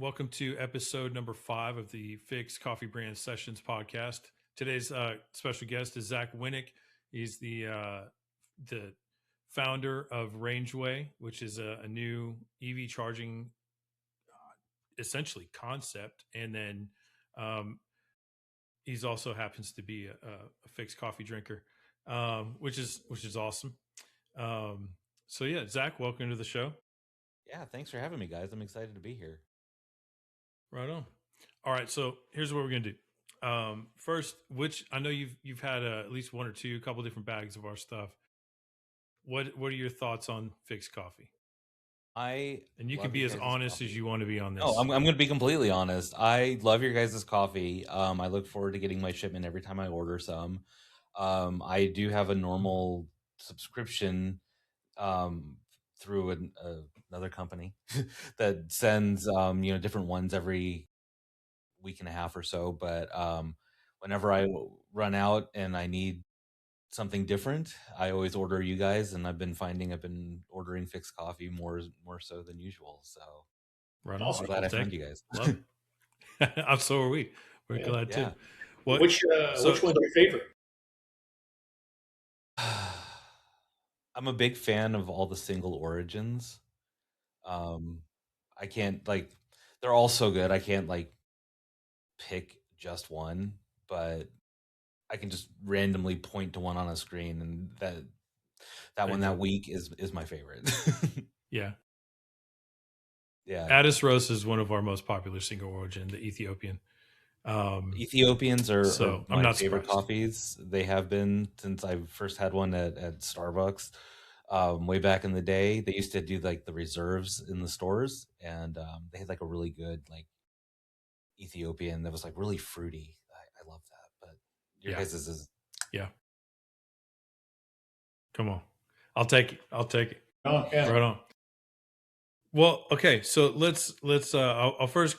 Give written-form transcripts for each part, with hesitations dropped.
Welcome to episode number 5 of the Fix Coffee Brand Sessions podcast. Today's special guest is Zak Winnick. He's the founder of Rangeway, which is a new EV charging essentially concept. And then he's also happens to be a Fix coffee drinker, which is awesome. So yeah, Zak, welcome to the show. Yeah, thanks for having me, guys. I'm excited to be here. Right on. All right, so here's what we're gonna do. First, which I know you've had at least one or two, a couple different bags of our stuff. What are your thoughts on Fix Coffee? And you can be as honest as you want to be on this. Oh, I'm going to be completely honest. I love your guys' coffee. I look forward to getting my shipment every time I order some. I do have a normal subscription through another company that sends different ones every week and a half or so. But whenever I run out and I need something different, I always order you guys, and I've been ordering Fix Coffee more so than usual. So right on. I'm glad I found you guys. I'm so are we. We're glad too. Which one's your favorite? I'm a big fan of all the single origins. I can't they're all so good. I can't pick just one, but I can just randomly point to one on a screen, and that one that week is my favorite. Yeah. Yeah. Addis Roast is one of our most popular single origin, the Ethiopian. Ethiopians are my I'm not favorite surprised. coffees. They have been since I first had one at Starbucks. Way back in the day, they used to do the reserves in the stores, and they had a really good Ethiopian that was really fruity. I love that. But your guys' is Come on, I'll take it. Oh, yeah. Right on. Well, okay, so let's I'll first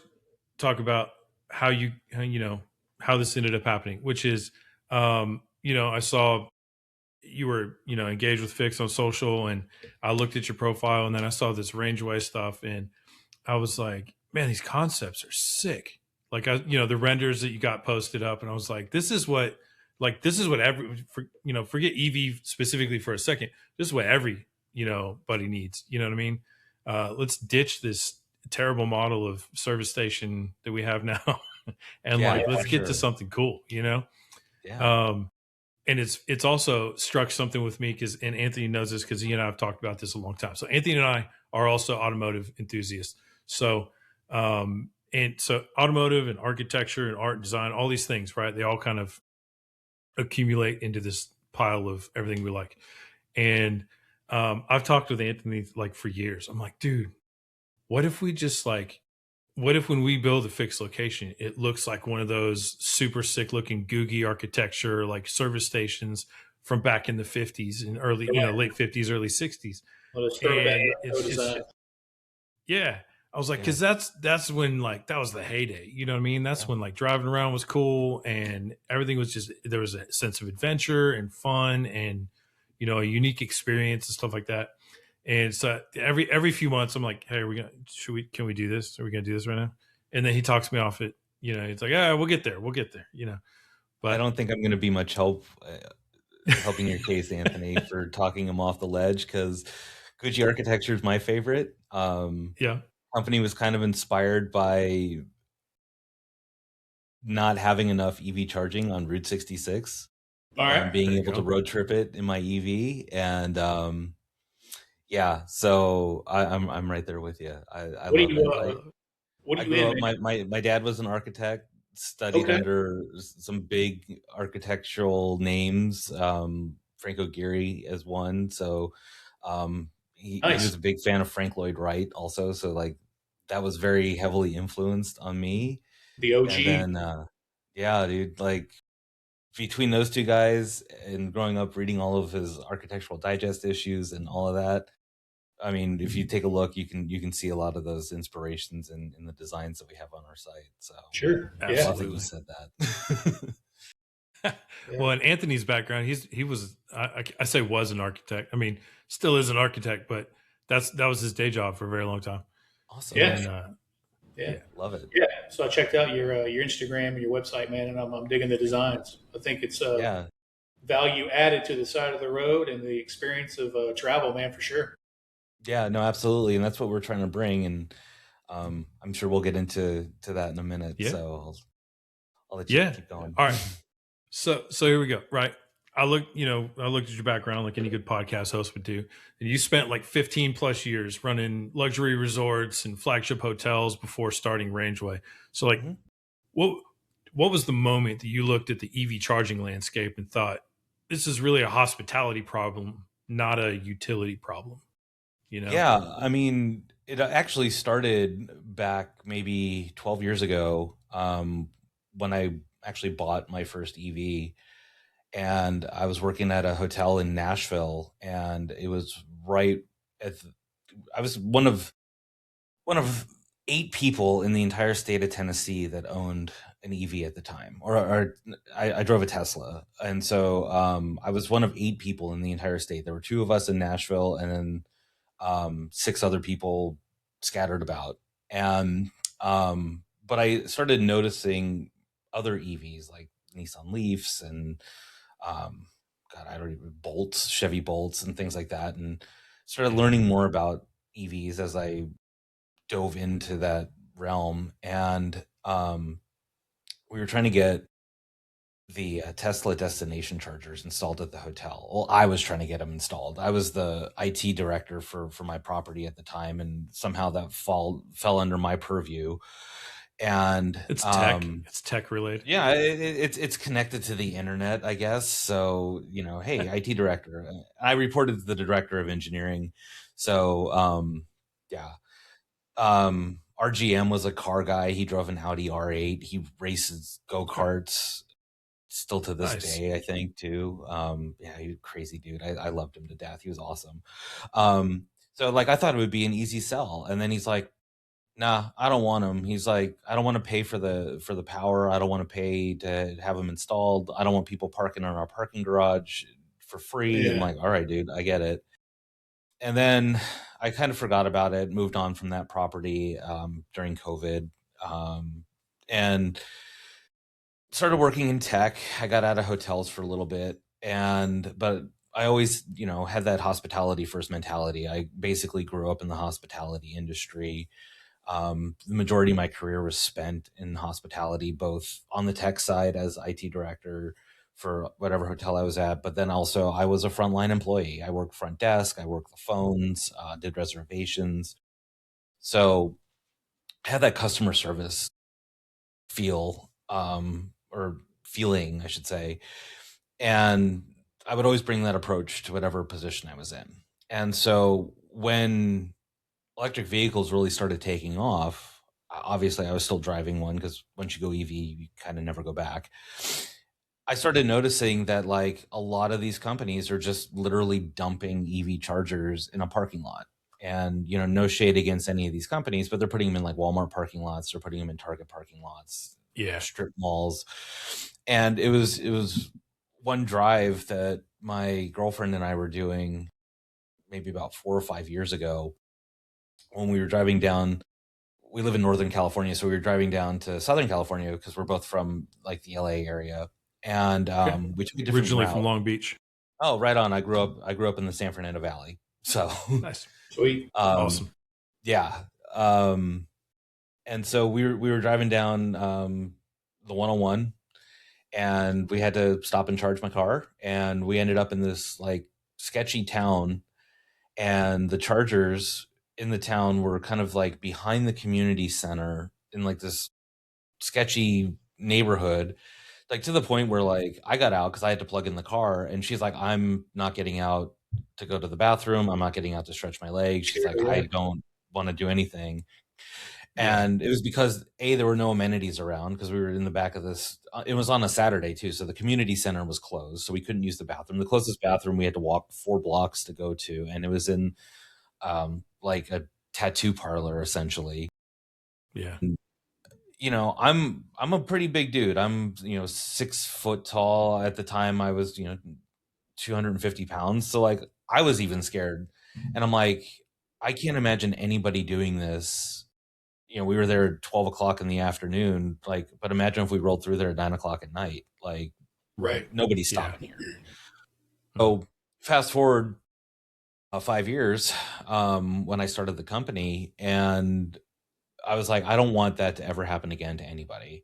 talk about how this ended up happening, which is I saw you were engaged with Fix on social, and I looked at your profile, and then I saw this Rangeway stuff, and I was like, man, these concepts are sick. The renders that you got posted up, and I was like, this is what forget EV specifically for a second. This is what every buddy needs. You know what I mean? Let's ditch this terrible model of service station that we have now, and let's get to something cool. Yeah. And it's also struck something with me and Anthony knows this because he and I have talked about this a long time. So Anthony and I are also automotive enthusiasts. So so automotive and architecture and art and design, all these things, right? They all kind of accumulate into this pile of everything we like. And I've talked with Anthony for years. I'm like, dude, what if when we build a Fixed location, it looks like one of those super sick looking Googie architecture, service stations from back in the 50s and late 50s, early 60s. Well, it's just, yeah. I was like, because that's when that was the heyday. You know what I mean? That's when driving around was cool, and everything was there was a sense of adventure and fun and a unique experience and stuff like that. And so every few months, I'm like, hey, can we do this? Are we gonna do this right now? And then he talks me off it. It's like, we'll get there. But I don't think I'm going to be much help helping your case, Anthony, for talking him off the ledge, because Gucci architecture is my favorite. Company was kind of inspired by not having enough EV charging on Route 66. All right. Being able to road trip it in my EV, and so I'm right there with you. I love it. My dad was an architect, studied under some big architectural names, Franco Gehry as one. So he was a big fan of Frank Lloyd Wright also. So that was very heavily influenced on me. The OG. And then, dude, between those two guys and growing up reading all of his Architectural Digest issues and all of that, I mean, if you take a look, you can see a lot of those inspirations in the designs that we have on our site. So sure, I love that you said that. Well, in Anthony's background, he was I say was an architect. I mean, still is an architect, but that was his day job for a very long time. Awesome. Yeah. Yeah. Love it. Yeah. So I checked out your Instagram and your website, man, and I'm digging the designs. I think it's Yeah. value added to the side of the road and the experience of travel, man, for sure. Yeah, no, absolutely. And that's what we're trying to bring. And I'm sure we'll get into that in a minute. Yeah. So I'll let you Yeah. keep going. All right. So here we go. Right. I looked at your background like any good podcast host would do. And you spent like 15 plus years running luxury resorts and flagship hotels before starting Rangeway. So like Mm-hmm. what was the moment that you looked at the EV charging landscape and thought, this is really a hospitality problem, not a utility problem? You know? Yeah, I mean, it actually started back maybe 12 years ago, when I actually bought my first EV, and I was working at a hotel in Nashville, and it was right at I was one of 8 people in the entire state of Tennessee that owned an EV at the time, or I drove a Tesla, and so I was one of 8 people in the entire state. There were 2 of us in Nashville, and then 6 other people scattered about. And but I started noticing other EVs like Nissan Leafs and God, I don't even Bolts, Chevy Bolts, and things like that, and started learning more about EVs as I dove into that realm. And we were trying to get the Tesla destination chargers installed at the hotel. Well, I was trying to get them installed. I was the IT director for my property at the time, and somehow that fell under my purview. And It's tech. It's tech related. yeah, it's connected to the internet, I guess. So, hey, IT director. I reported to the director of engineering. So, yeah. Our GM was a car guy. He drove an Audi R8. He races go-karts still to this Nice. day, I think, too. Yeah, he was a crazy dude. I loved him to death. He was awesome. So like I thought it would be an easy sell. And then he's like, nah, I don't want them. He's like, I don't want to pay for the power. I don't want to pay to have them installed. I don't want people parking in our parking garage for free. I'm Yeah. like, all right, dude, I get it. And then I kind of forgot about it, moved on from that property during COVID, and started working in tech. I got out of hotels for a little bit, but I always, had that hospitality first mentality. I basically grew up in the hospitality industry. The majority of my career was spent in hospitality, both on the tech side as IT director for whatever hotel I was at, but then also I was a frontline employee. I worked front desk, I worked the phones, did reservations. So I had that customer service feel, or feeling, I should say. And I would always bring that approach to whatever position I was in. And so when electric vehicles really started taking off, obviously I was still driving one because once you go EV, you kind of never go back. I started noticing that like a lot of these companies are just literally dumping EV chargers in a parking lot. And, no shade against any of these companies, but they're putting them in like Walmart parking lots. They're putting them in Target parking lots, Yeah. strip malls. And it was one drive that my girlfriend and I were doing maybe about 4 or 5 years ago when we were driving down. We live in Northern California, so we were driving down to Southern California because we're both from like the LA area, and we took a different Originally route. from Long Beach. Oh, right on. I grew up in the San Fernando Valley, so Nice. Sweet. Awesome. Yeah, and so we were driving down the 101, and we had to stop and charge my car, and we ended up in this like sketchy town, and the chargers in the town were kind of like behind the community center in like this sketchy neighborhood, like to the point where like I got out because I had to plug in the car, and she's like, I'm not getting out to go to the bathroom. I'm not getting out to stretch my legs. She's like, I don't want to do anything. And it was because there were no amenities around because we were in the back of this. It was on a Saturday too, so the community center was closed, so we couldn't use the bathroom. The closest bathroom we had to walk 4 blocks to go to, and it was in like a tattoo parlor essentially. Yeah. I'm a pretty big dude. I'm 6 foot tall. At the time I was 250 pounds, so like I was even scared. And I'm like, I can't imagine anybody doing this we were there at 12 o'clock in the afternoon, like, but imagine if we rolled through there at 9 o'clock at night, like, Right. Nobody's stopping here. So fast forward 5 years, when I started the company, and I was like, I don't want that to ever happen again to anybody.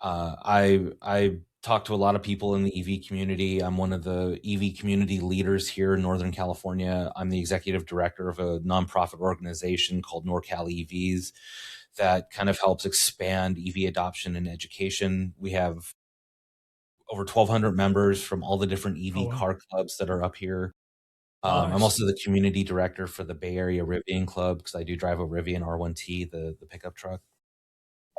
I talked to a lot of people in the EV community. I'm one of the EV community leaders here in Northern California. I'm the executive director of a nonprofit organization called NorCal EVs that kind of helps expand EV adoption and education. We have over 1,200 members from all the different EV car clubs that are up here. Nice. I'm also the community director for the Bay Area Rivian Club because I do drive a Rivian R1T, the pickup truck.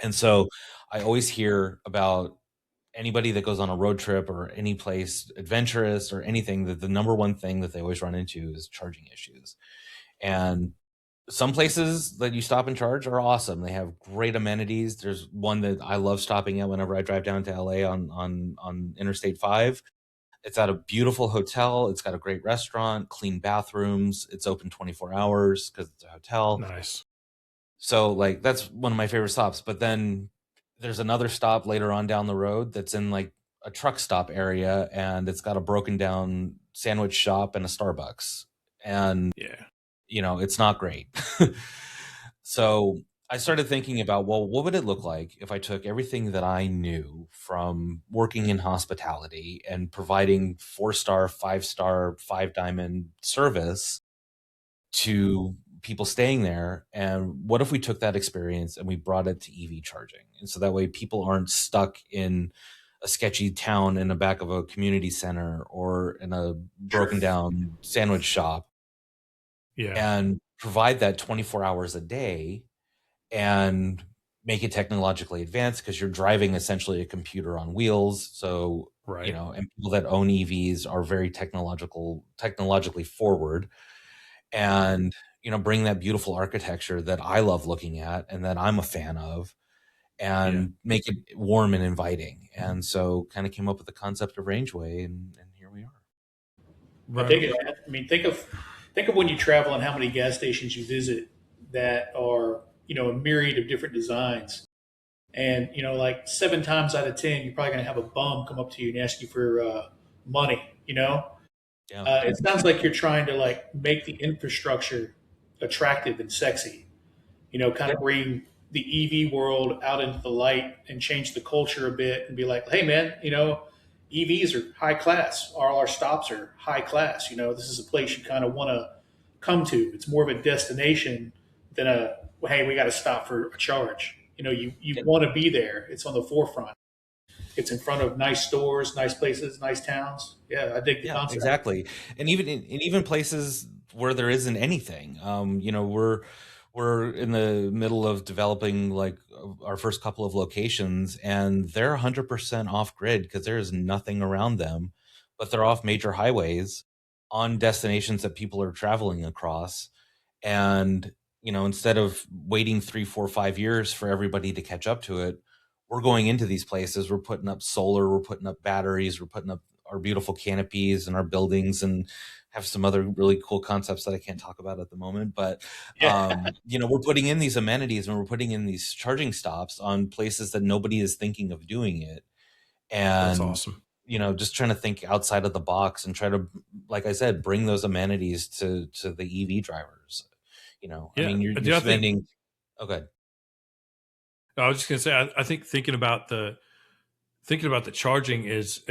And so I always hear about anybody that goes on a road trip or any place adventurous or anything, that the number one thing that they always run into is charging issues. And some places that you stop and charge are awesome. They have great amenities. There's one that I love stopping at whenever I drive down to LA on Interstate 5. It's at a beautiful hotel. It's got a great restaurant, clean bathrooms. It's open 24 hours because it's a hotel. Nice. So like that's one of my favorite stops. But then there's another stop later on down the road that's in like a truck stop area, and it's got a broken down sandwich shop and a Starbucks. And it's not great. So I started thinking about, well, what would it look like if I took everything that I knew from working in hospitality and providing 4-star, 5-star, 5-diamond service to people staying there, and what if we took that experience and we brought it to EV charging? And so that way people aren't stuck in a sketchy town in the back of a community center or in a broken down sandwich shop. And provide that 24 hours a day and make it technologically advanced, because you're driving essentially a computer on wheels. So, and people that own EVs are very technologically forward, and, bring that beautiful architecture that I love looking at and that I'm a fan of, and make it warm and inviting. And so kind of came up with the concept of Rangeway, and here we are. Right. Think of when you travel and how many gas stations you visit that are, a myriad of different designs. And, like 7 times out of 10, you're probably going to have a bum come up to you and ask you for money, It sounds like you're trying to like make the infrastructure attractive and sexy, kind of bring the EV world out into the light and change the culture a bit and be like, hey man, EVs are high class. All our stops are high class. This is a place you kind of want to come to. It's more of a destination than hey, we got to stop for a charge. You want to be there. It's on the forefront. It's in front of nice stores, nice places, nice towns. Yeah, I dig the concept. Exactly. And even places where there isn't anything. We're in the middle of developing like our first couple of locations, and they're 100% off grid because there is nothing around them, but they're off major highways on destinations that people are traveling across. And, instead of waiting 3, 4, 5 years for everybody to catch up to it, we're going into these places. We're putting up solar, we're putting up batteries, we're putting up our beautiful canopies and our buildings, and have some other really cool concepts that I can't talk about at the moment. But, we're putting in these amenities and we're putting in these charging stops on places that nobody is thinking of doing it. And that's awesome. Just trying to think outside of the box and try to, like I said, bring those amenities to the EV drivers. I mean, you're spending. Okay. I was just going to say, I think thinking about the charging is,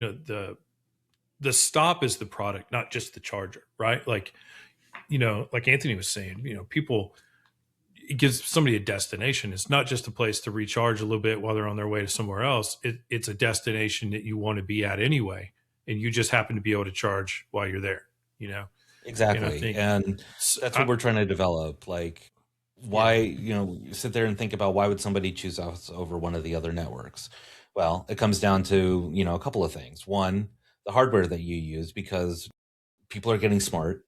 the stop is the product, not just the charger, right? Like, like Anthony was saying, it gives somebody a destination. It's not just a place to recharge a little bit while they're on their way to somewhere else. It's a destination that you want to be at anyway, and you just happen to be able to charge while you're there. Exactly, and that's what we're trying to develop. Like, why sit there and think about why would somebody choose us over one of the other networks? Well, it comes down to a couple of things. One, the hardware that you use, because people are getting smart,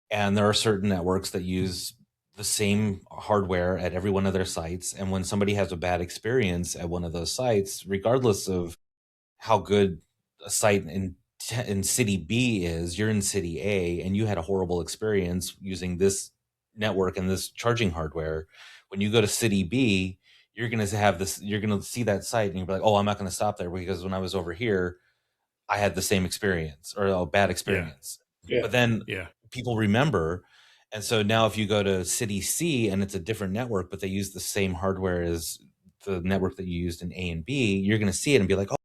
and there are certain networks that use the same hardware at every one of their sites. And when somebody has a bad experience at one of those sites, regardless of how good a site in city B is, you're in city A and you had a horrible experience using this network and this charging hardware, When you go to city B, you're going to have this, you're going to see that site and you'll be like, oh, I'm not going to stop there because when I was over here, I had the same experience or a bad experience. Yeah. But then people remember. And so now if you go to city C and it's a different network, but they use the same hardware as the network that you used in A and B, you're going to see it and be like, oh,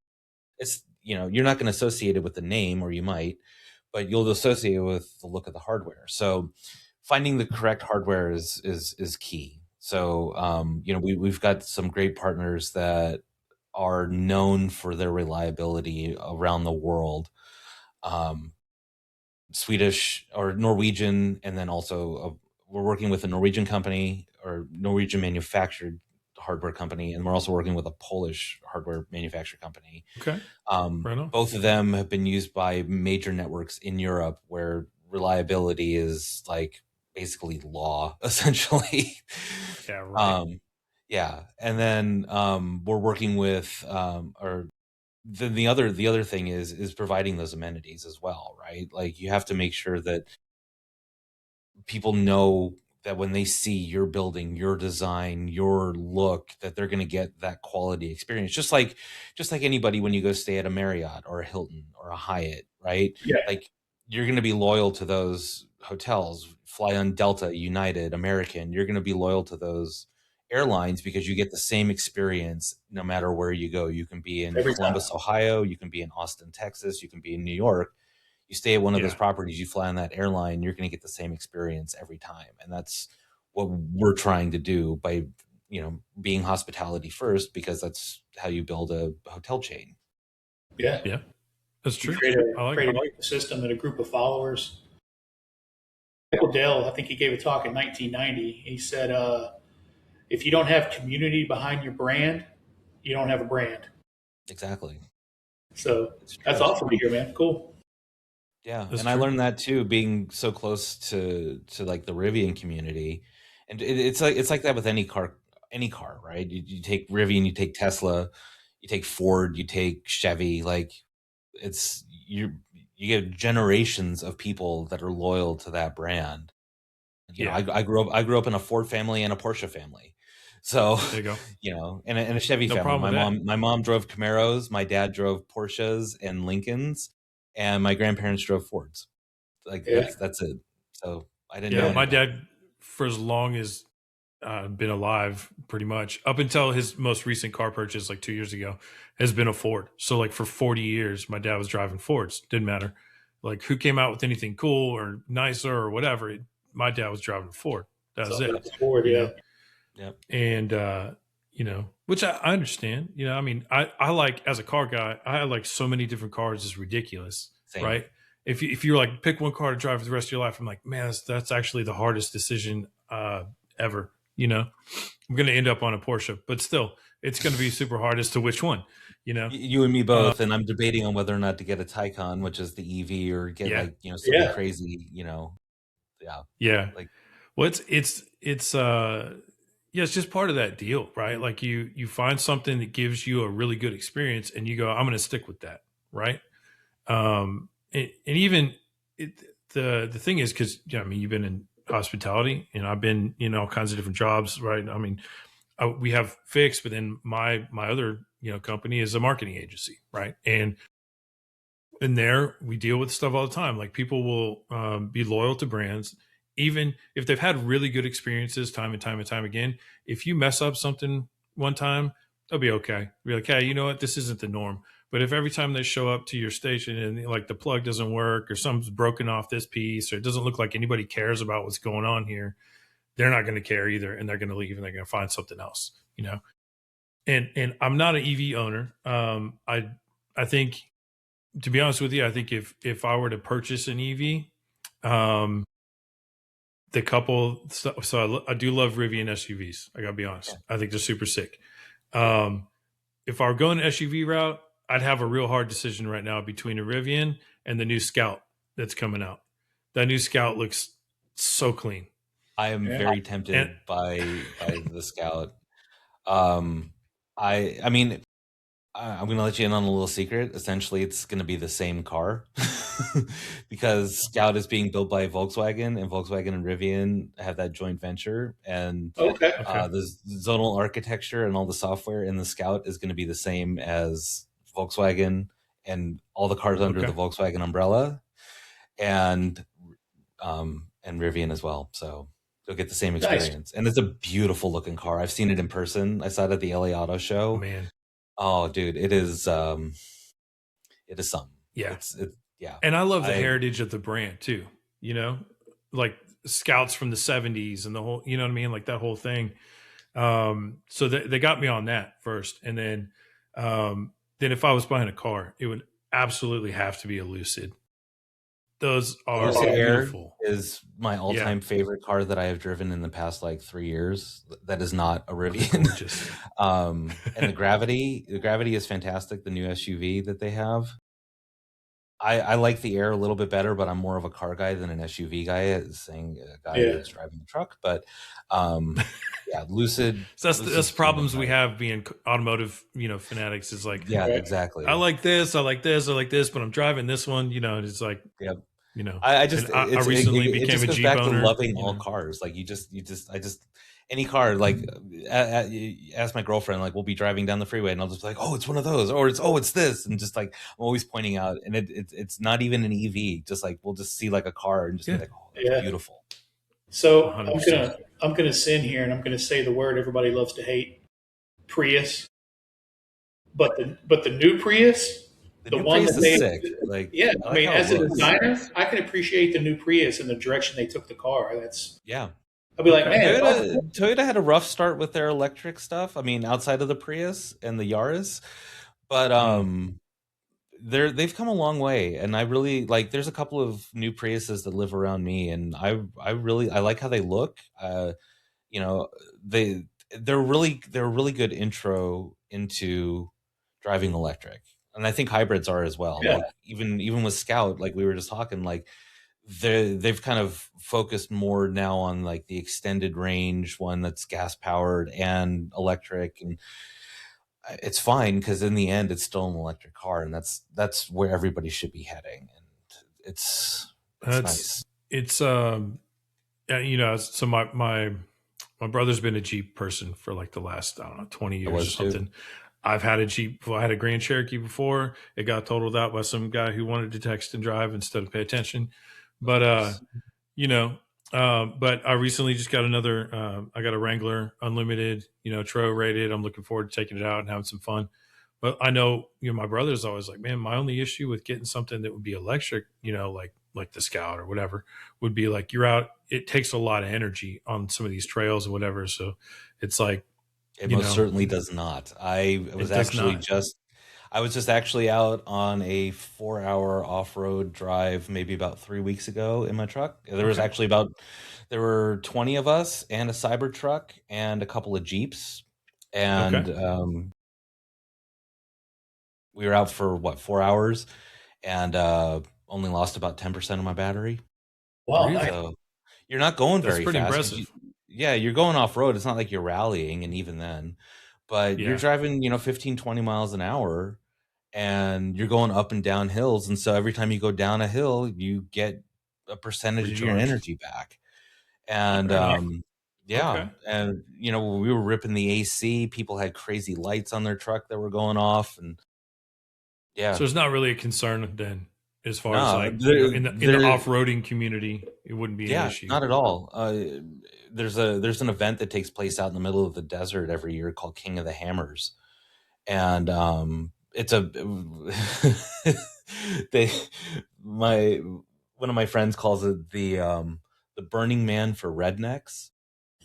it's, you're not going to associate it with the name, or you might, but you'll associate it with the look of the hardware. So finding the correct hardware is key. So, we've got some great partners that are known for their reliability around the world. Swedish or Norwegian, and then also we're working with a Norwegian company or Norwegian manufactured hardware company, and we're also working with a Polish hardware manufacturer company. Okay. Both of them have been used by major networks in Europe where reliability is like basically law, essentially. Yeah, right. Yeah. And then we're working with the other thing is providing those amenities as well, right? Like you have to make sure that people know that when they see your building, your design, your look, that they're going to get that quality experience. Just like anybody, when you go stay at a Marriott or a Hilton or a Hyatt, right? Yeah. Like you're going to be loyal to those hotels, fly on Delta, United, American. You're going to be loyal to those airlines because you get the same experience no matter where you go. You can be in Columbus, Ohio, you can be in Austin, Texas, you can be in New York. You stay at one of those properties, you fly on that airline, you're going to get the same experience every time. And that's what we're trying to do by, being hospitality first, because that's how you build a hotel chain. Yeah. Yeah. That's true. Create a system and a group of followers. Michael Dell, I think he gave a talk in 1990. He said, if you don't have community behind your brand, you don't have a brand. Exactly. So that's awesome to hear, man. Cool. Yeah. That's true. I learned that too, being so close to like the Rivian community. And it's like that with any car, right? You take Rivian, you take Tesla, you take Ford, you take Chevy, like you get generations of people that are loyal to that brand. I grew up in a Ford family and a Porsche family. So there you go. And a Chevy family. My mom drove Camaros, my dad drove Porsches and Lincolns, and my grandparents drove Fords. Like that's it. So I didn't know. My dad, for as long as been alive, pretty much up until his most recent car purchase, like 2 years ago, has been a Ford. So like for 40 years, my dad was driving Fords. Didn't matter, like who came out with anything cool or nicer or whatever. My dad was driving a Ford. That was it. Ford, yeah. Yep. And which I understand. I mean, I like, as a car guy, I like so many different cars. It's ridiculous. Same. Right? If you're like, pick one car to drive for the rest of your life, I'm like, man, that's actually the hardest decision ever. I'm going to end up on a Porsche, but still, it's going to be super hard as to which one. You and me both, and I'm debating on whether or not to get a Taycan, which is the EV, or get something crazy. Yeah. Like, well, it's just part of that deal, right? Like you find something that gives you a really good experience, and you go, I'm going to stick with that, right? And even the thing is, because I mean, you've been in hospitality, and I've been in all kinds of different jobs, right? I mean, we have Fix, but then my other company is a marketing agency, right? And in there, we deal with stuff all the time. Like people will be loyal to brands, even if they've had really good experiences time and time and time again. If you mess up something one time, they'll be okay. Be like, hey, you know what? This isn't the norm. But if every time they show up to your station and like the plug doesn't work, or something's broken off this piece, or it doesn't look like anybody cares about what's going on here, they're not going to care either, and they're going to leave, and they're going to find something else. And I'm not an EV owner. I think, to be honest with you, I think if I were to purchase an EV, the couple, so I do love Rivian SUVs. I gotta be honest. I think they're super sick. If I were going the SUV route, I'd have a real hard decision right now between a Rivian and the new Scout that's coming out. That new Scout looks so clean. I am very tempted by the Scout. I mean, I'm going to let you in on a little secret. Essentially, it's going to be the same car because Scout is being built by Volkswagen, and Volkswagen and Rivian have that joint venture. And the zonal architecture and all the software in the Scout is going to be the same as Volkswagen and all the cars under the Volkswagen umbrella, and Rivian as well. So you'll get the same experience. Nice. And it's a beautiful looking car. I've seen it in person. I saw it at the LA Auto Show. Man. Oh, dude, it is something. Yeah. Yeah. And I love the heritage of the brand too, you know, like Scouts from the 70s and the whole, you know what I mean? Like that whole thing. So they got me on that first. And then if I was buying a car, it would absolutely have to be a Lucid. Those are beautiful. Is my all-time favorite car that I have driven in the past like 3 years. That is not a Rivian. And the Gravity is fantastic. The new SUV that they have. I like the Air a little bit better, but I'm more of a car guy than an SUV guy. Saying a guy that's driving the truck, but Lucid. So that's the problems we have being automotive, fanatics. Is like, exactly. I like this, but I'm driving this one. And it's like, I recently became a Jeep owner. Back to loving all cars. Like any car. Like ask my girlfriend. Like we'll be driving down the freeway, and I'll just be like, oh, it's one of those, or it's this, and just like I'm always pointing out. And it's not even an EV. Just like we'll just see like a car and just be like, oh, that's beautiful. So 100%. I'm gonna sin here, and I'm gonna say the word everybody loves to hate, Prius. But the new Prius. The one Prius that they, is sick. Like, I mean, as a designer, I can appreciate the new Prius and the direction they took the car. I'll be like, man. Toyota had a rough start with their electric stuff. I mean, outside of the Prius and the Yaris, but they've come a long way, and I really like. There's a couple of new Priuses that live around me, and I like how they look. They're a really good intro into driving electric. And I think hybrids are as well. Yeah. Like even with Scout, like we were just talking, like they've kind of focused more now on like the extended range one that's gas powered and electric, and it's fine because in the end it's still an electric car, and that's where everybody should be heading. And it's nice. It's so my brother's been a Jeep person for like the last 20 years or something. Too. I've had a Jeep. I had a Grand Cherokee before. It got totaled out by some guy who wanted to text and drive instead of pay attention. But but I recently just got another. I got a Wrangler Unlimited, Tro rated. I'm looking forward to taking it out and having some fun. But I know, my brother's always like, man, my only issue with getting something that would be electric, like the Scout or whatever, would be like you're out. It takes a lot of energy on some of these trails or whatever. So it's like. It most certainly does not. I was just actually out on a 4-hour off-road drive maybe about 3 weeks ago in my truck. There was actually there were 20 of us and a Cybertruck and a couple of Jeeps. And we were out for 4 hours and only lost about 10% of my battery. Wow. So you're not going very fast. That's pretty impressive. You're going off road. It's not like you're rallying, and even then, but you're driving, 15, 20 miles an hour, and you're going up and down hills. And so every time you go down a hill, you get a percentage of your energy back. And and we were ripping the AC. People had crazy lights on their truck that were going off, and so it's not really a concern then. As far as like in the off-roading community, it wouldn't be an issue. Not at all. There's an event that takes place out in the middle of the desert every year called King of the Hammers, and it's one of my friends calls it the Burning Man for rednecks.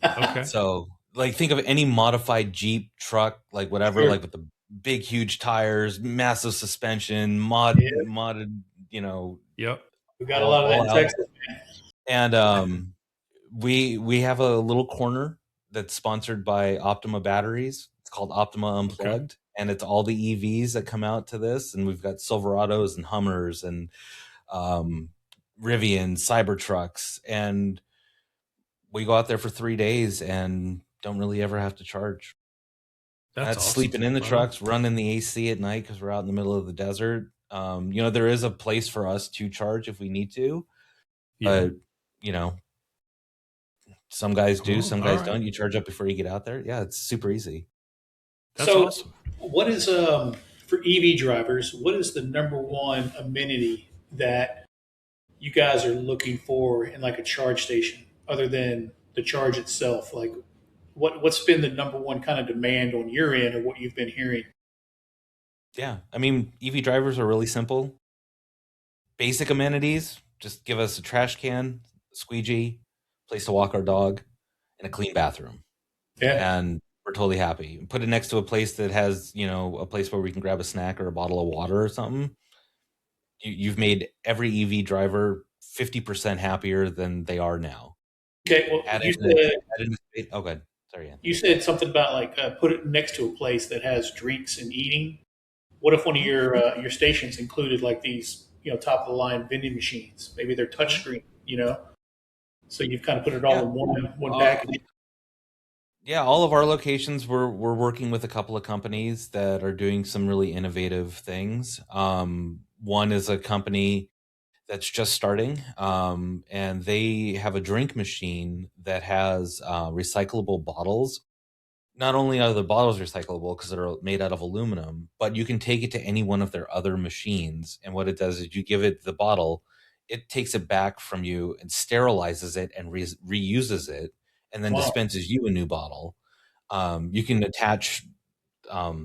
Okay. So like think of any modified Jeep, truck, like whatever, like with the big huge tires, massive suspension, modded. Yep. We got a lot of that in Texas, man. And we have a little corner that's sponsored by Optima batteries. It's called Optima Unplugged, and it's all the EVs that come out to this. And we've got Silverados and Hummers and Rivian, Cybertrucks, and we go out there for 3 days and don't really ever have to charge. That's awesome. Sleeping in the trucks, running the AC at night because we're out in the middle of the desert. There is a place for us to charge if we need to, but some guys do, some guys don't. You charge up before you get out there. Yeah, it's super easy. That's awesome. What is for EV drivers? What is the number one amenity that you guys are looking for in like a charge station, other than the charge itself? Like, what's been the number one kind of demand on your end, or what you've been hearing? Yeah, I mean, EV drivers are really simple. Basic amenities: just give us a trash can, squeegee, place to walk our dog, and a clean bathroom. Yeah, and we're totally happy. Put it next to a place that has, a place where we can grab a snack or a bottle of water or something. You've made every EV driver 50% happier than they are now. Okay, well, oh, good. Sorry, Anthony. You said something about like put it next to a place that has drinks and eating. What if one of your stations included like these, top of the line vending machines? Maybe they're touchscreen, so you've kind of put it all in one package. Yeah, all of our locations, we're working with a couple of companies that are doing some really innovative things. One is a company that's just starting, and they have a drink machine that has recyclable bottles. Not only are the bottles recyclable because they're made out of aluminum, but you can take it to any one of their other machines. And what it does is you give it the bottle, it takes it back from you and sterilizes it and reuses it, and then dispenses you a new bottle. You can attach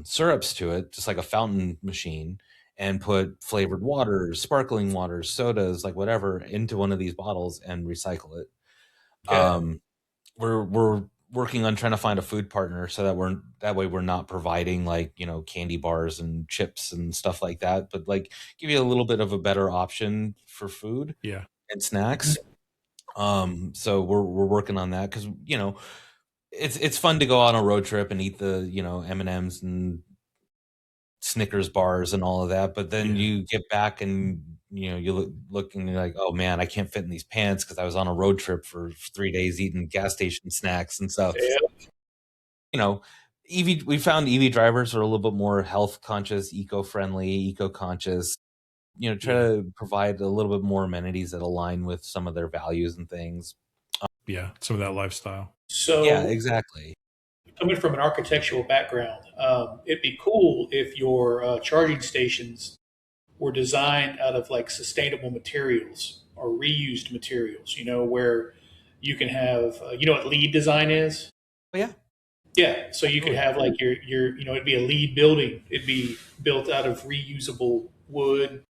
syrups to it, just like a fountain machine, and put flavored waters, sparkling waters, sodas, like whatever, into one of these bottles and recycle it. Okay. We're working on trying to find a food partner so that way we're not providing like, candy bars and chips and stuff like that, but like give you a little bit of a better option for food and snacks. So we're working on that because, it's fun to go on a road trip and eat the, M&Ms and Snickers bars and all of that. But then you get back and, you looking like, oh man, I can't fit in these pants because I was on a road trip for 3 days eating gas station snacks and stuff. We found EV drivers are a little bit more health conscious, eco-friendly, eco-conscious, try to provide a little bit more amenities that align with some of their values and things. Some of that lifestyle. So yeah, exactly. Coming from an architectural background, it'd be cool if your charging stations were designed out of like sustainable materials or reused materials, where you can have, what LEED design is? Oh, yeah. Yeah. So you could have like your, it'd be a LEED building. It'd be built out of reusable wood,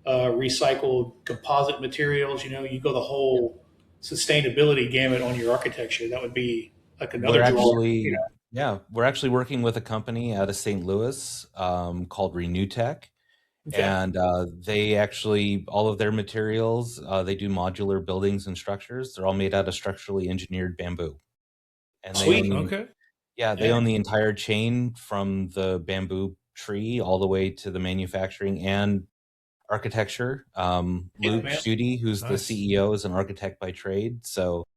recycled composite materials. You go the whole sustainability gamut on your architecture. That would be like another we're actually working with a company out of St. Louis called Renew-Tech. Okay. And they actually, all of their materials, they do modular buildings and structures. They're all made out of structurally engineered bamboo. And Sweet. They own the entire chain from the bamboo tree all the way to the manufacturing and architecture. Luke Studi, who's the CEO, is an architect by trade. So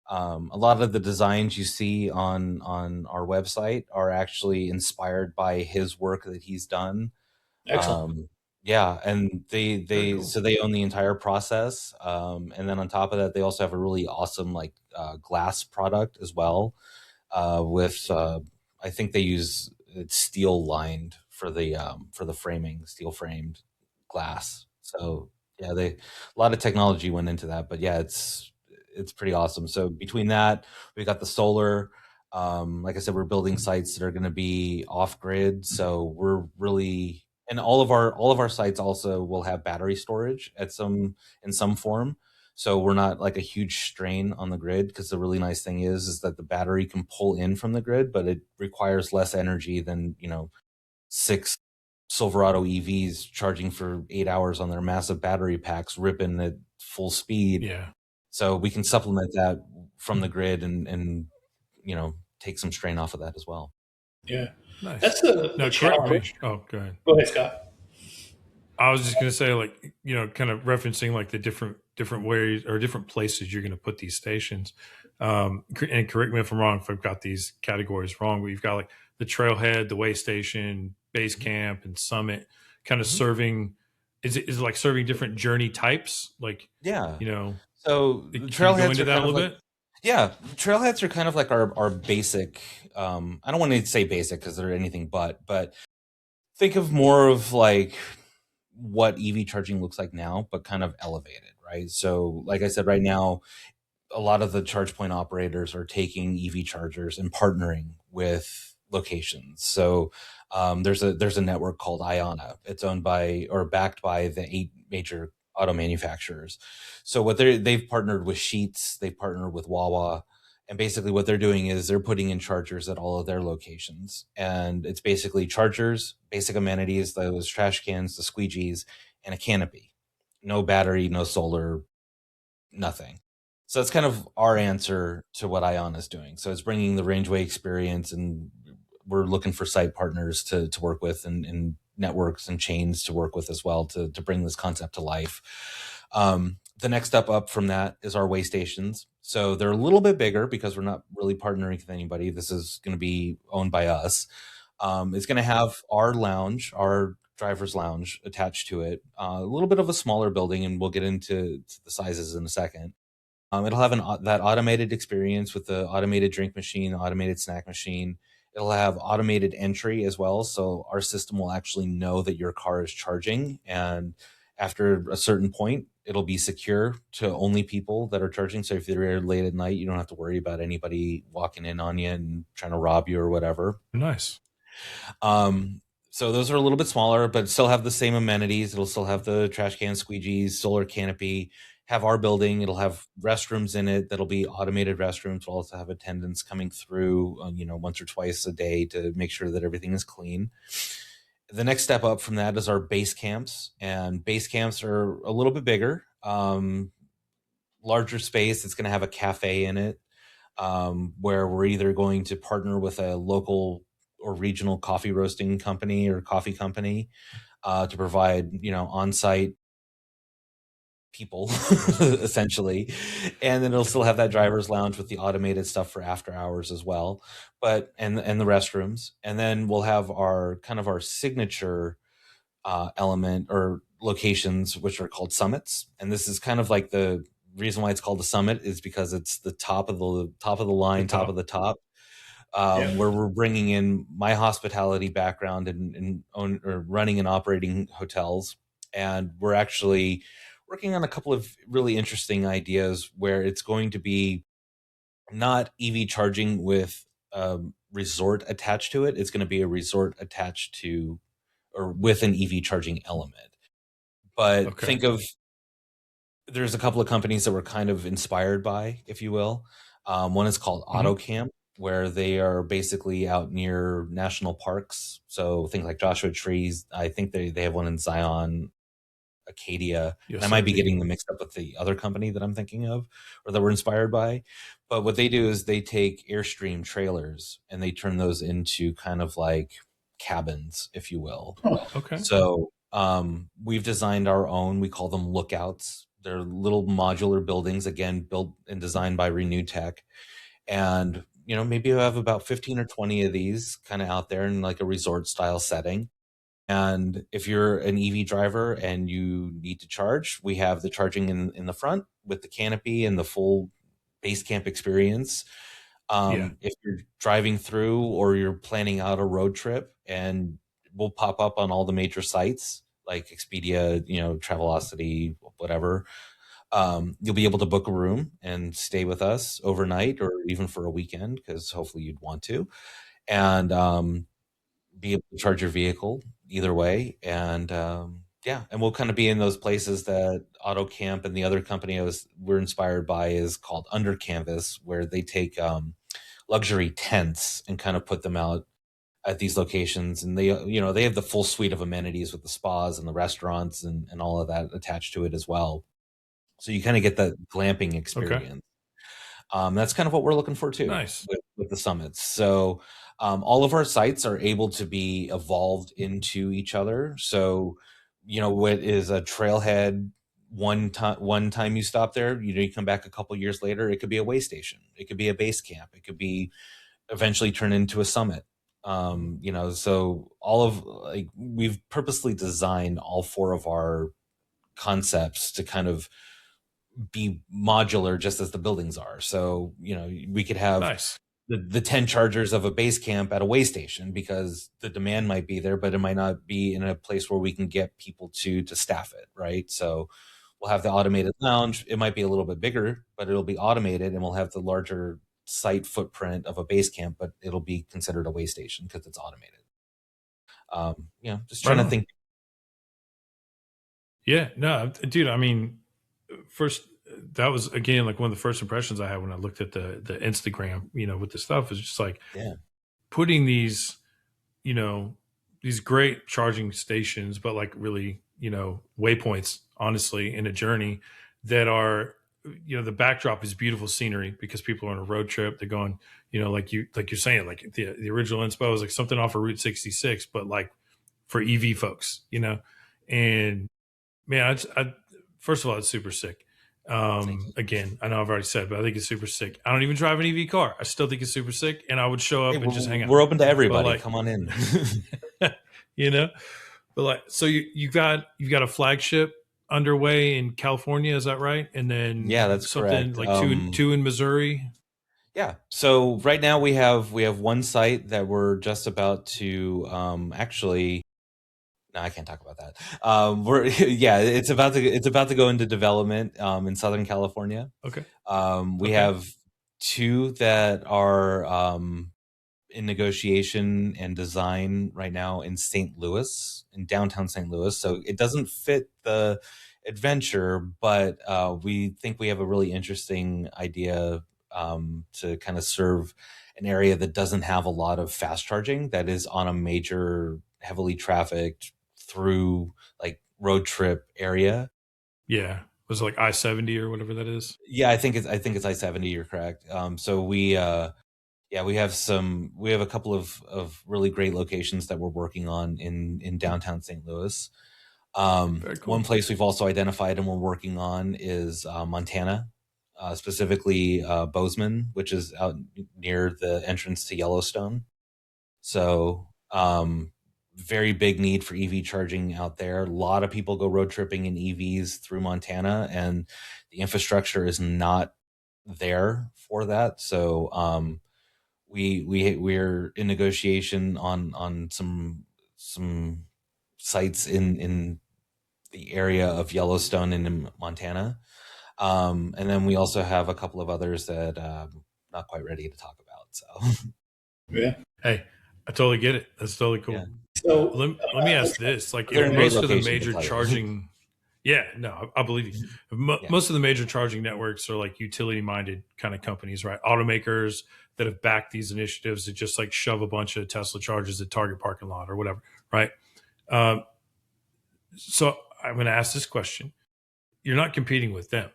a lot of the designs you see on our website are actually inspired by his work that he's done. Excellent. And they so they own the entire process. And then on top of that, they also have a really awesome glass product as well. With I think they use it's steel lined for the framing, steel framed glass. So a lot of technology went into that, but it's pretty awesome. So between that, we got the solar. Like I said, we're building sites that are going to be off grid. So we're really, and all of our sites also will have battery storage in some form. So we're not like a huge strain on the grid, because the really nice thing is that the battery can pull in from the grid, but it requires less energy than, 6 Silverado EVs charging for 8 hours on their massive battery packs, ripping at full speed. Yeah. So we can supplement that from the grid and take some strain off of that as well. Yeah. Nice. That's the challenge. Oh, go ahead. Go ahead, Scott. I was just going to say, kind of referencing like the different ways or different places you're going to put these stations. And correct me if I'm wrong, if I've got these categories wrong, but you've got like the trailhead, the way station, base camp, and summit, kind of serving. Is it like serving different journey types? Like, Yeah. you know, So can the you go trailheads into are that a kind of little like, bit? yeah, trailheads are kind of like our basic. I don't want to say basic because they're anything but think of more of like what EV charging looks like now, but kind of elevated, right? So, like I said, right now, a lot of the charge point operators are taking EV chargers and partnering with locations. So, there's a network called Iona. It's owned by or backed by the 8 major auto manufacturers. So what they've partnered with Sheetz, they've partnered with Wawa, and basically what they're doing is they're putting in chargers at all of their locations. And it's basically chargers, basic amenities, those trash cans, the squeegees, and a canopy. No battery, no solar, nothing. So that's kind of our answer to what Ion is doing. So it's bringing the Rangeway experience, and we're looking for site partners to work with, and networks and chains to work with as well to bring this concept to life. The next step up from that is our way stations. So they're a little bit bigger because we're not really partnering with anybody. This is going to be owned by us. It's going to have our lounge, our driver's lounge attached to it. A little bit of a smaller building, and we'll get into the sizes in a second. It'll have that automated experience with the automated drink machine, automated snack machine. It'll have automated entry as well. So our system will actually know that your car is charging. And after a certain point, it'll be secure to only people that are charging. So if you're late at night, you don't have to worry about anybody walking in on you and trying to rob you or whatever. Nice. So those are a little bit smaller, but still have the same amenities. It'll still have the trash can, squeegees, solar canopy, have our building. It'll have restrooms in it that'll be automated restrooms. We'll also have attendants coming through, once or twice a day to make sure that everything is clean. The next step up from that is our base camps, and base camps are a little bit bigger, larger space. It's going to have a cafe in it, where we're either going to partner with a local or regional coffee roasting company or coffee company to provide, on-site people essentially. And then it'll still have that driver's lounge with the automated stuff for after hours as well, but and the restrooms. And then we'll have our kind of our signature element or locations, which are called summits. And this is kind of like the reason why it's called the summit is because it's the top of the line, top of the top. Where we're bringing in my hospitality background and running and operating hotels. And we're actually working on a couple of really interesting ideas where it's going to be not EV charging with a resort attached to it. It's going to be a resort attached to or with an EV charging element. But think of, there's a couple of companies that we're kind of inspired by, if you will. One is called AutoCamp, where they are basically out near national parks. So things like Joshua Trees. I think they have one in Zion, Acadia. And I might be getting them mixed up with the other company that I'm thinking of or that we're inspired by. But what they do is they take Airstream trailers and they turn those into kind of like cabins, if you will. Oh, okay. So we've designed our own. We call them lookouts. They're little modular buildings, again, built and designed by Renew Tech. And, maybe you have about 15 or 20 of these kind of out there in like a resort style setting. And if you're an EV driver and you need to charge, we have the charging in the front with the canopy and the full base camp experience. If you're driving through or you're planning out a road trip, and we'll pop up on all the major sites like Expedia, Travelocity, whatever. You'll be able to book a room and stay with us overnight or even for a weekend, because hopefully you'd want to, and be able to charge your vehicle either way. And and we'll kind of be in those places that AutoCamp and the other company we're inspired by is called Under Canvas, where they take luxury tents and kind of put them out at these locations. And they have the full suite of amenities with the spas and the restaurants and all of that attached to it as well. So you kind of get that glamping experience. That's kind of what we're looking for too. Nice. With the summits. So all of our sites are able to be evolved into each other. So, what is a trailhead one time you stop there, you come back a couple years later, it could be a way station. It could be a base camp. It could be eventually turn into a summit. So all of like we've purposely designed all 4 of our concepts to kind of be modular, just as the buildings are. So we could have nice. the 10 chargers of a base camp at a way station, because the demand might be there, but it might not be in a place where we can get people to staff it, right? So we'll have the automated lounge. It might be a little bit bigger, but it'll be automated, and we'll have the larger site footprint of a base camp, but it'll be considered a way station because it's automated. Just trying to think. Yeah, no, dude. I mean, first, that was again like one of the first impressions I had when I looked at the Instagram. With the stuff, is just like putting these, these great charging stations, but like really, waypoints, honestly, in a journey that are, the backdrop is beautiful scenery because people are on a road trip. They're going, like you're saying, like the original inspo is like something off of Route 66, but like for EV folks, and man, first of all, it's super sick. Again, I know I've already said, but I think it's super sick. I don't even drive an EV car. I still think it's super sick, and I would show up and just hang out. We're open to everybody. Like, come on in. But like, so you've got a flagship underway in California, is that right? And then that's something correct. Like two in Missouri. Yeah. So right now we have one site that we're just about to actually. No, I can't talk about that. It's about to go into development in Southern California. Okay. We have 2 that are in negotiation and design right now in downtown St. Louis. So it doesn't fit the adventure, but we think we have a really interesting idea to kind of serve an area that doesn't have a lot of fast charging, that is on a major, heavily trafficked through like road trip area. Yeah. Was it like I-70 or whatever that is? Yeah, I think it's I-70. You're correct. So we have a couple of really great locations that we're working on in downtown St. Louis. Very cool. One place we've also identified and we're working on is Montana, specifically Bozeman, which is out near the entrance to Yellowstone. So very big need for EV charging out there. A lot of people go road tripping in EVs through Montana, and the infrastructure is not there for that. So we're in negotiation on some sites in the area of Yellowstone and in Montana. And then we also have a couple of others that not quite ready to talk about. So yeah. Hey, I totally get it. That's totally cool. Yeah. So let me ask this: like, if most of the major charging, I believe you. Most of the major charging networks are like utility-minded kind of companies, right? Automakers that have backed these initiatives to just like shove a bunch of Tesla chargers at Target parking lot or whatever, right? So I'm going to ask this question: you're not competing with them.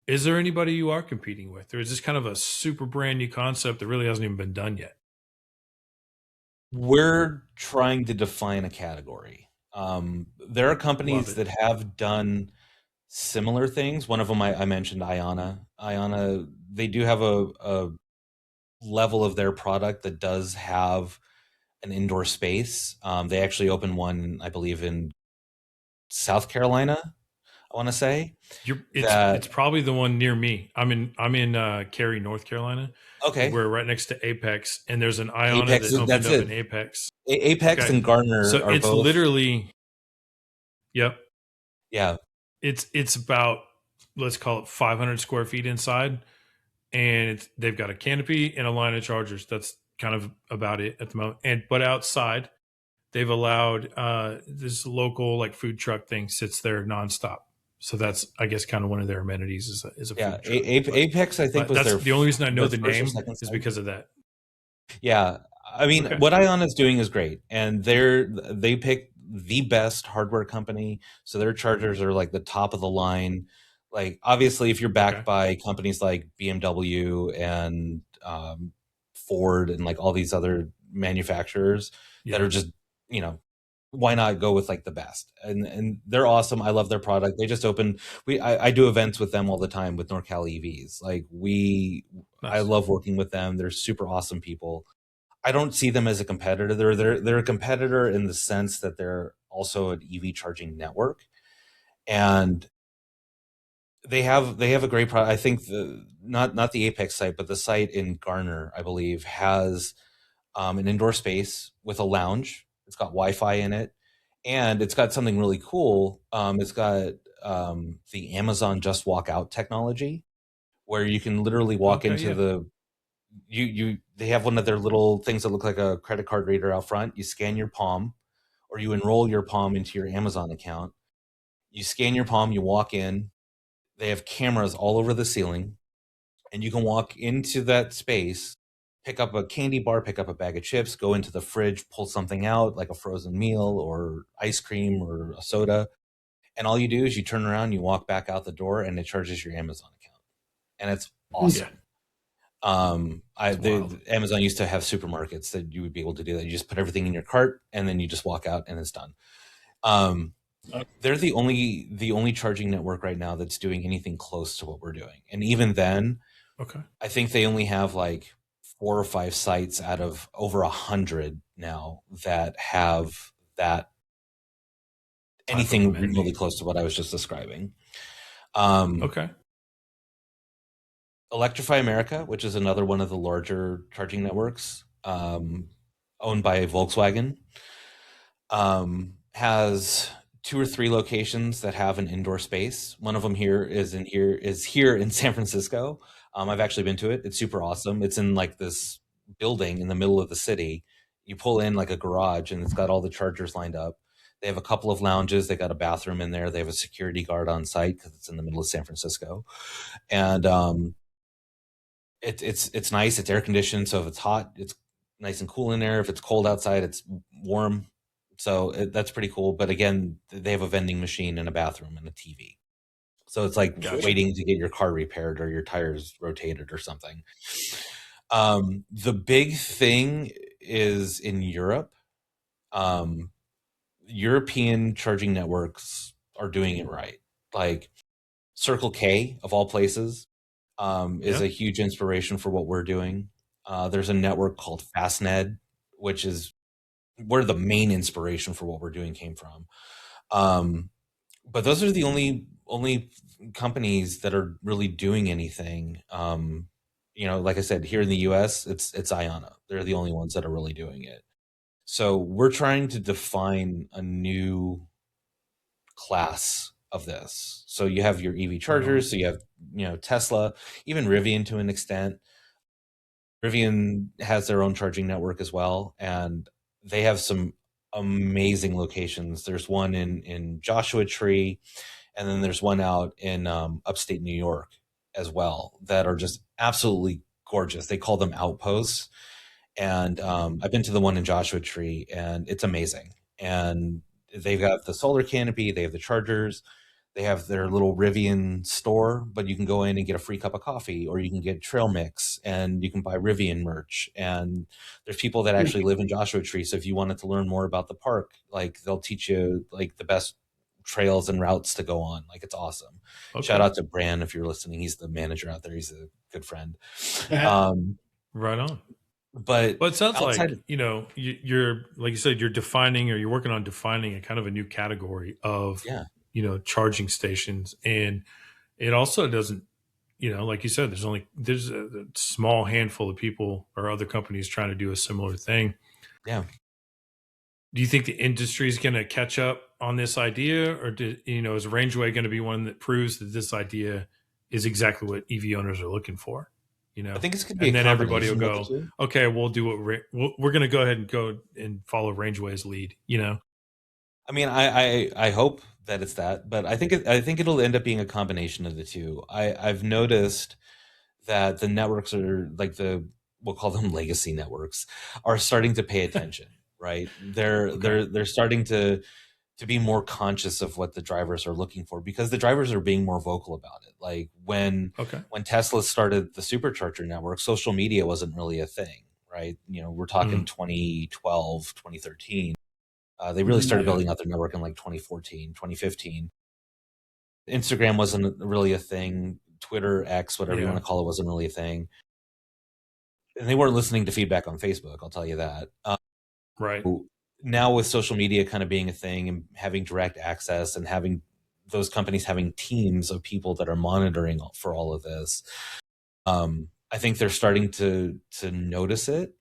Is there anybody you are competing with, or is this kind of a super brand new concept that really hasn't even been done yet? We're trying to define a category. There are companies that have done similar things. One of them I mentioned, Iona. Iona, they do have a level of their product that does have an indoor space. They actually opened one, I believe, in South Carolina, I want to say. It's probably the one near me. I'm in Cary, North Carolina. Okay. We're right next to Apex, and there's an Iona that opened up in Apex. Apex and Gardner so are it's both. Literally, yep. Yeah. It's about, let's call it 500 square feet inside, and they've got a canopy and a line of chargers. That's kind of about it at the moment. But outside, they've allowed this local like food truck thing sits there nonstop. So that's, I guess, kind of one of their amenities is a food truck. Apex, I think, was the only reason I know the name is because of that. Yeah, I mean, what Ion is doing is great, and they pick the best hardware company, so their chargers are like the top of the line. Like, obviously, if you're backed by companies like BMW and Ford and like all these other manufacturers that are just, why not go with like the best? And they're awesome. I love their product. They just opened. I do events with them all the time with NorCal EVs. Like, I love working with them. They're super awesome people. I don't see them as a competitor. They're a competitor in the sense that they're also an EV charging network, and they have a great product. I think not the Apex site, but the site in Garner, I believe, has an indoor space with a lounge. It's got Wi-Fi in it, and it's got something really cool. It's got the Amazon Just Walk Out technology, where you can literally walk into the they have one of their little things that look like a credit card reader out front. You scan your palm, or you enroll your palm into your Amazon account. You scan your palm, you walk in. They have cameras all over the ceiling, and you can walk into that space, pick up a candy bar, pick up a bag of chips, go into the fridge, pull something out like a frozen meal or ice cream or a soda. And all you do is you turn around, you walk back out the door, and it charges your Amazon account. And it's awesome. Yeah. Amazon used to have supermarkets that you would be able to do that. You just put everything in your cart and then you just walk out and it's done. They're the only charging network right now that's doing anything close to what we're doing. And even then, I think they only have like 4 or 5 sites out of over 100 now that have that anything remotely close to what I was just describing. Electrify America, which is another one of the larger charging networks, owned by Volkswagen, has 2 or 3 locations that have an indoor space. One of them is here in San Francisco. I've actually been to it. It's super awesome. It's in like this building in the middle of the city. You pull in like a garage and it's got all the chargers lined up. They have a couple of lounges. They got a bathroom in there. They have a security guard on site because it's in the middle of San Francisco. And it's nice. It's air conditioned, so if it's hot, it's nice and cool in there. If it's cold outside, it's warm. So that's pretty cool. But again, they have a vending machine and a bathroom and a TV. So it's like waiting to get your car repaired or your tires rotated or something. The big thing is in Europe. European charging networks are doing it right. Like Circle K, of all places, is a huge inspiration for what we're doing. There's a network called Fastned, which is where the main inspiration for what we're doing came from. But those are the only companies that are really doing anything. Like I said, here in the US, it's Iona. They're the only ones that are really doing it. So we're trying to define a new class of this. So you have your EV chargers, so you have, Tesla, even Rivian to an extent. Rivian has their own charging network as well, and they have some amazing locations. There's one in Joshua Tree, and then there's one out in upstate New York as well that are just absolutely gorgeous. They call them outposts. And I've been to the one in Joshua Tree, and it's amazing. And they've got the solar canopy, they have the chargers, they have their little Rivian store, but you can go in and get a free cup of coffee, or you can get trail mix, and you can buy Rivian merch. And there's people that actually live in Joshua Tree, so if you wanted to learn more about the park, like they'll teach you like the best trails and routes to go on. Like it's awesome. Shout out to Bran if you're listening. He's the manager out there. He's a good friend. Right on. But it sounds like you're like you said, you're defining, or you're working on defining a kind of a new category of charging stations. And it also doesn't, like you said, there's a small handful of people or other companies trying to do a similar thing. Do you think the industry is going to catch up on this idea, or is Rangeway going to be one that proves that this idea is exactly what EV owners are looking for? I think it's going to be, and then everybody will go, okay, we'll do what we're going to go ahead and go and follow Rangeway's lead. I mean, I hope that it's that, but I think it'll end up being a combination of the two. I've noticed that the networks are like we'll call them legacy networks, are starting to pay attention, right? They're starting to be more conscious of what the drivers are looking for, because the drivers are being more vocal about it. Like when Tesla started the supercharger network, social media wasn't really a thing, right? We're talking 2012, 2013. They really started building out their network in like 2014, 2015. Instagram wasn't really a thing. Twitter, X, whatever you want to call it, wasn't really a thing. and they weren't listening to feedback on Facebook. I'll tell you that. Right. Now with social media kind of being a thing and having direct access and having those companies having teams of people that are monitoring for all of this, I think they're starting to notice it.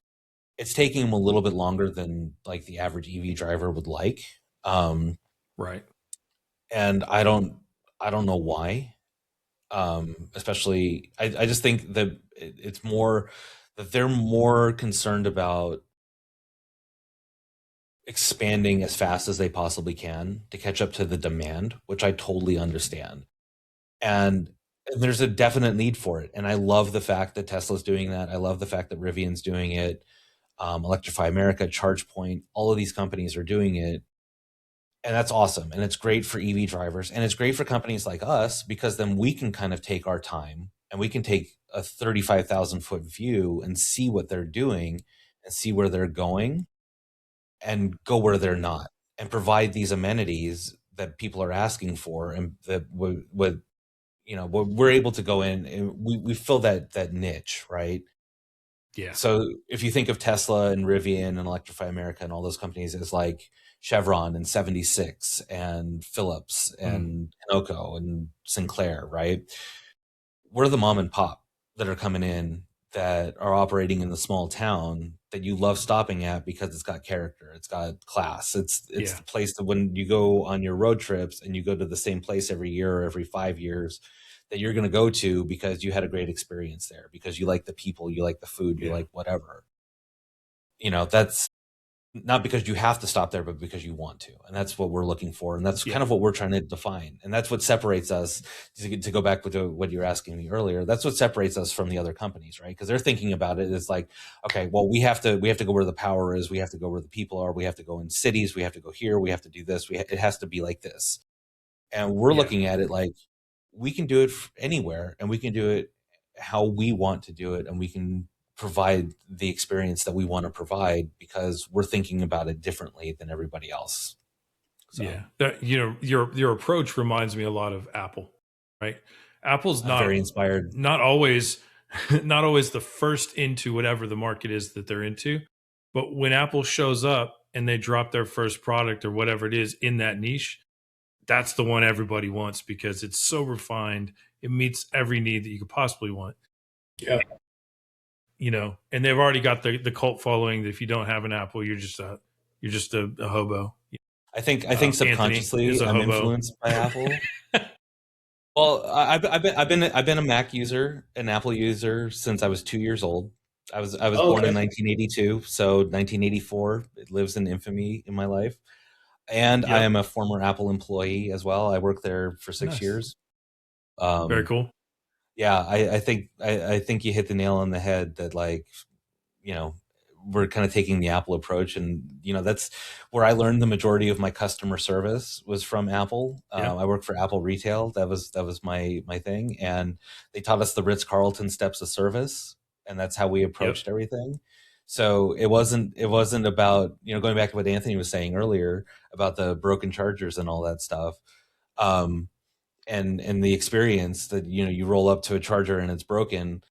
It's taking them a little bit longer than like the average EV driver would like. Right. And I don't know why. Especially, I just think that it's more that they're more concerned about expanding as fast as they possibly can to catch up to the demand, which I totally understand. And there's a definite need for it. And I love the fact that Tesla's doing that. I love the fact that Rivian's doing it. Electrify America, ChargePoint, all of these companies are doing it. And that's awesome. And it's great for EV drivers. And it's great for companies like us because then we can kind of take our time and we can take a 35,000 foot view and see what they're doing and see where they're going and go where they're not and provide these amenities that people are asking for and that would we're able to go in and we fill that niche, right? Yeah. So if you think of Tesla and Rivian and Electrify America and all those companies as like Chevron and 76 and Philips and Hinoco and Sinclair, right? We're the mom and pop that are coming in that are operating in the small town that you love stopping at because it's got character, it's got class. It's the place that when you go on your road trips and you go to the same place every year or every 5 years that you're going to go to because you had a great experience there, because you like the people, you like the food, you like whatever. That's not because you have to stop there, but because you want to. And that's what we're looking for. And that's kind of what we're trying to define. And that's what separates us, to go back to what you were asking me earlier. That's what separates us from the other companies, right? Because they're thinking about it as like, okay, well, we have to go where the power is. We have to go where the people are. We have to go in cities. We have to go here. We have to do this. It has to be like this. And we're looking at it like we can do it anywhere and we can do it how we want to do it. And we can provide the experience that we want to provide because we're thinking about it differently than everybody else. So. Yeah. Your approach reminds me a lot of Apple, right? Apple's not very inspired. Not always the first into whatever the market is that they're into. But when Apple shows up and they drop their first product or whatever it is in that niche, that's the one everybody wants because it's so refined. It meets every need that you could possibly want. Yeah. And they've already got the cult following that if you don't have an Apple, you're just a hobo. I think subconsciously I'm influenced by Apple. Well, I've been a Mac user, an Apple user since I was 2 years old. I was born in 1982, so 1984 it lives in infamy in my life. And I am a former Apple employee as well. I worked there for 6 years. Very cool. Yeah, I think you hit the nail on the head that we're kind of taking the Apple approach, and that's where I learned the majority of my customer service was from Apple. I worked for Apple Retail. That was my thing, and they taught us the Ritz-Carlton steps of service, and that's how we approached everything. So it wasn't about going back to what Anthony was saying earlier about the broken chargers and all that stuff. And the experience that you roll up to a charger and it's broken.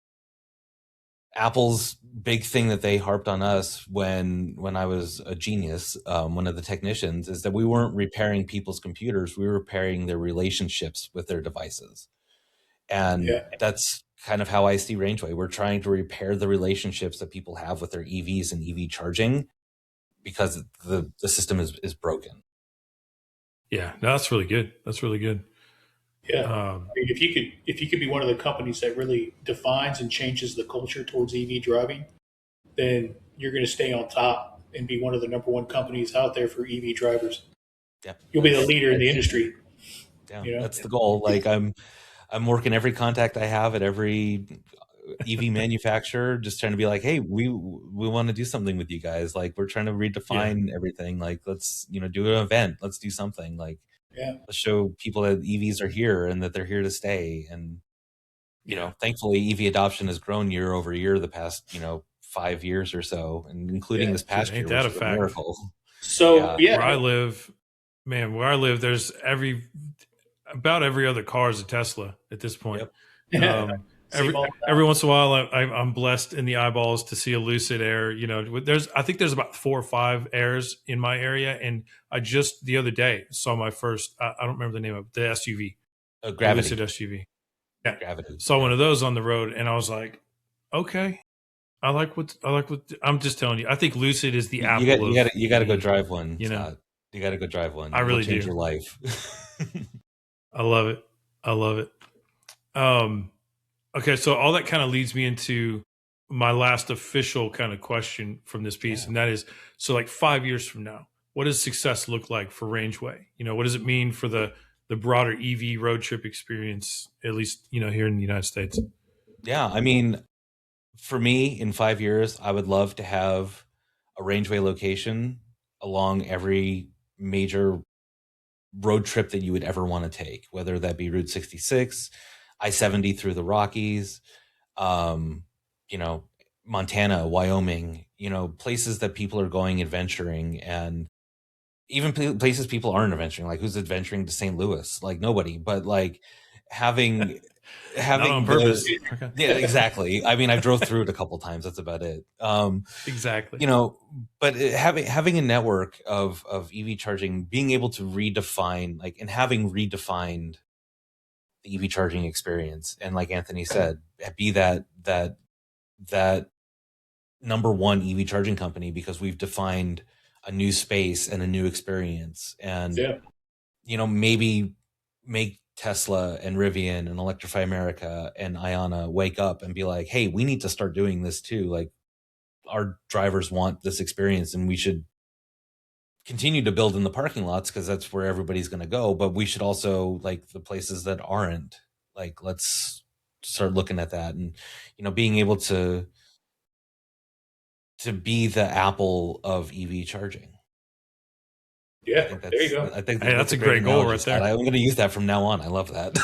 Apple's big thing that they harped on us when I was a genius, one of the technicians, is that we weren't repairing people's computers, we were repairing their relationships with their devices. And that's kind of how I see Rangeway. We're trying to repair the relationships that people have with their EVs and EV charging because the system is broken. Yeah, no, that's really good. That's really good. Yeah, if you could be one of the companies that really defines and changes the culture towards EV driving, then you're going to stay on top and be one of the number one companies out there for EV drivers. Yeah, you'll be the leader in the industry. Yeah, that's the goal. Like I'm working every contact I have at every EV manufacturer, just trying to be like, hey, we want to do something with you guys. Like we're trying to redefine everything. Like let's do an event. Let's do something. Like. Let's show people that EVs are here and that they're here to stay. And, thankfully EV adoption has grown year over year the past, 5 years or so, and including this past year, which is a miracle. So, where I live, there's about every other car is a Tesla at this point. Yep. Every once in a while, I'm blessed in the eyeballs to see a Lucid Air. You know, I think there's about 4 or 5 Airs in my area, and I just the other day saw my first. I don't remember the name of it, the SUV, Gravity. Lucid SUV. Yeah, Gravity. Saw one of those on the road, and I was like, okay, I like what I'm just telling you. I think Lucid is the Apple. You got to go drive one. You know, Scott. You got to go drive one. I really change do. Your life. I love it. I love it. Okay, so all that kind of leads me into my last official kind of question from this piece, and that is, so like 5 years from now, what does success look like for Rangeway? You know, what does it mean for the broader EV road trip experience, at least, you know, here in the United States? Yeah, I mean, for me, in 5 years, I would love to have a Rangeway location along every major road trip that you would ever want to take, whether that be Route 66, I-70 through the Rockies, you know, Montana, Wyoming, you know, places that people are going adventuring, and even places people aren't adventuring. Like, who's adventuring to St. Louis? Like, nobody. But like having Not on purpose. Okay. Yeah, exactly. I mean, I drove through it a couple times. That's about it. Exactly. You know, but having a network of EV charging, being able to redefine, like, and having redefined the EV charging experience, and like Anthony said, be that number one EV charging company, because we've defined a new space and a new experience, and you know, maybe make Tesla and Rivian and Electrify America and Iona wake up and be like, hey, we need to start doing this too. Like, our drivers want this experience, and we should continue to build in the parking lots because that's where everybody's going to go. But we should also, like, the places that aren't, like, let's start looking at that, and, you know, being able to be the Apple of EV charging. Yeah, there you go. I think that's a great goal right there. I'm going to use that from now on. I love that.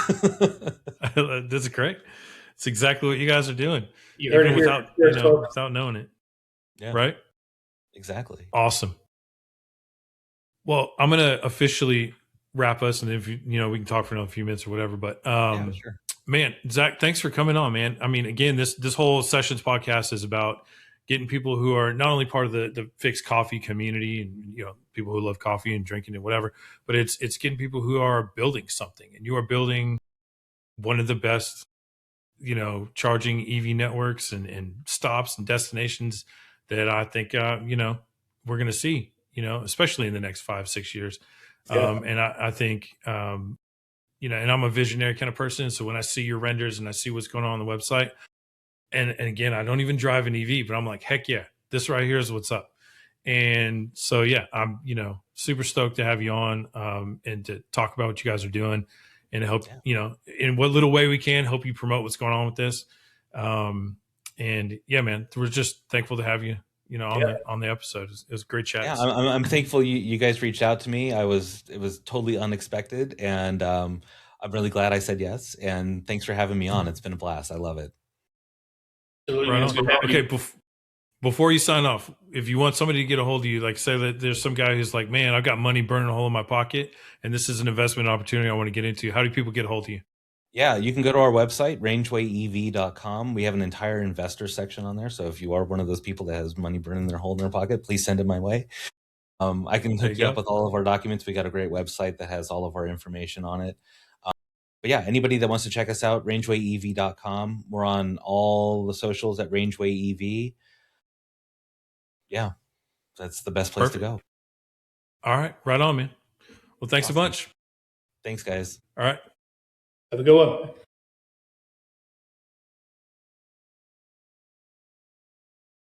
That's great. It's exactly what you guys are doing. You heard it without knowing it. Yeah. Right? Exactly. Awesome. Well, I'm going to officially wrap us, and if you know, we can talk for another few minutes or whatever. But yeah, sure. Man, Zach, thanks for coming on, man. I mean, again, this whole Sessions podcast is about getting people who are not only part of the fixed coffee community, and, you know, people who love coffee and drinking and whatever, but it's getting people who are building something, and you are building one of the best, you know, charging EV networks and stops and destinations that I think, you know, we're going to see, you know, especially in the next 5-6 years. Yeah. And I think, you know, and I'm a visionary kind of person. So when I see your renders and I see what's going on the website, and again, I don't even drive an EV, but I'm like, heck yeah, this right here is what's up. And so, yeah, I'm, you know, super stoked to have you on, and to talk about what you guys are doing, and to help, you know, in what little way we can help you promote what's going on with this. And yeah, man, we're just thankful to have you, you know, on the episode. It was a great chat. Yeah, I'm thankful you guys reached out to me. It was totally unexpected, and I'm really glad I said yes. And thanks for having me on. It's been a blast. I love it. Right on. Okay, before you sign off, if you want somebody to get a hold of you, like, say that there's some guy who's like, man, I've got money burning a hole in my pocket, and this is an investment opportunity I want to get into. How do people get a hold of you? Yeah, you can go to our website, rangewayev.com. We have an entire investor section on there. So if you are one of those people that has money burning their hole in their pocket, please send it my way. I can hook you up with all of our documents. We got a great website that has all of our information on it. But yeah, anybody that wants to check us out, rangewayev.com. We're on all the socials at rangewayev. Yeah, that's the best place to go. All right, right on, man. Well, thanks a bunch. Thanks, guys. All right. Have a good one.